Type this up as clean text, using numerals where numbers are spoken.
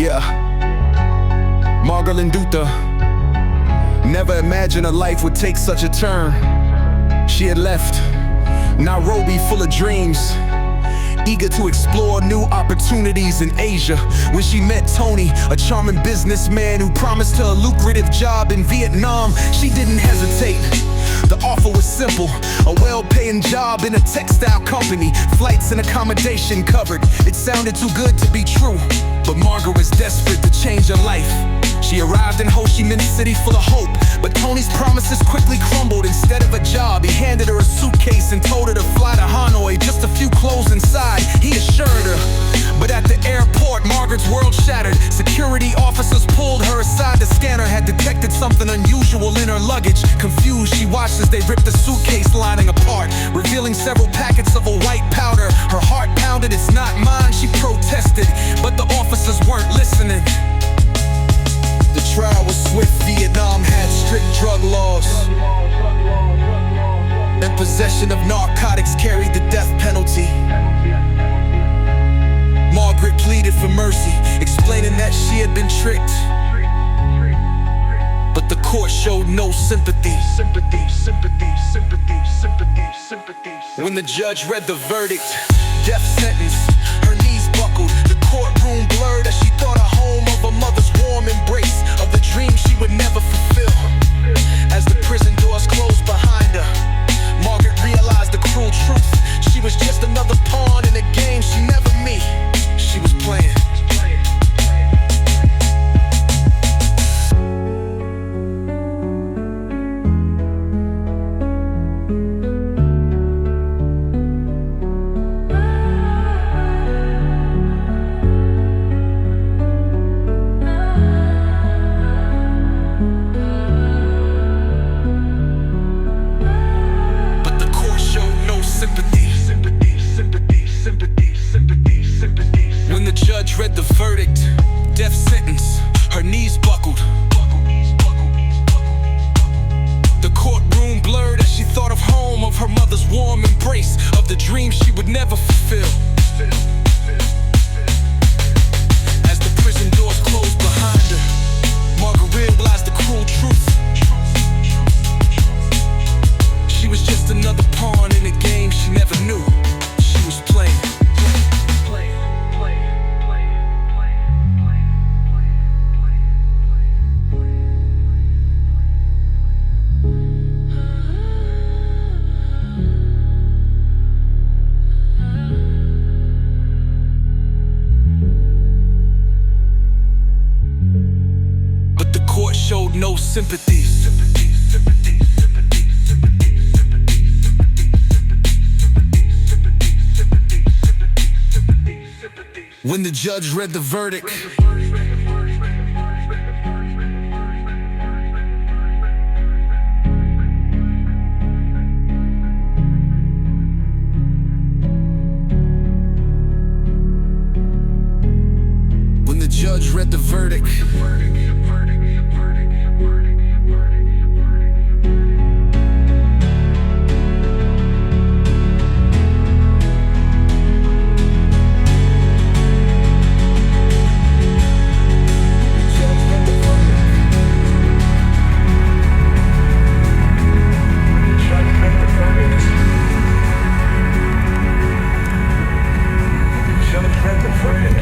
Yeah, Margaret and Nduta never imagined her life would take such a turn. She had left Nairobi full of dreams, eager to explore new opportunities in Asia, when she met Tony, a charming businessman who promised her a lucrative job in Vietnam. She didn't hesitate. The offer was simple, a well-paying job in a textile company, flights and accommodation covered. It sounded too good to be true, but Margaret was desperate to change her life. She arrived in Ho Chi Minh City full of hope, but Tony's promises quickly crumbled. Instead of a job, he handed her a suitcase and told her to fly to Hanoi, just a few clothes inside, he assured her. But at the airport, Margaret's world shattered. Security officers pulled her aside. The scanner had detected something unusual in her luggage. Confused, she watched as they ripped the suitcase lining apart, revealing several packets of a white powder. Her heart pounded. "It's not mine," she protested, but the officers weren't listening. The trial was swift. Vietnam had strict drug laws, and possession of narcotics carried the death penalty. Margaret pleaded for mercy, explaining that she had been tricked, but the court showed no sympathy. When the judge read the verdict, death sentence, her knees buckled, the courtroom blurred as she thought a home of a mother's warm embrace, of the dream she would never fulfill. As the prison doors closed behind her, Margaret realized the cruel truth. She was just another pawn in a game she never she was playing. But the court showed no sympathy. When the judge read the verdict, death sentence, her knees buckled. The courtroom blurred as she thought of home, of her mother's warm embrace, of the dream she would never fulfill. As the prison doors closed behind her, Margaret realized the cruel truth. She was just another pawn in a game she never knew she was playing. Showed no sympathy. When the judge read the verdict, when the judge read the verdict,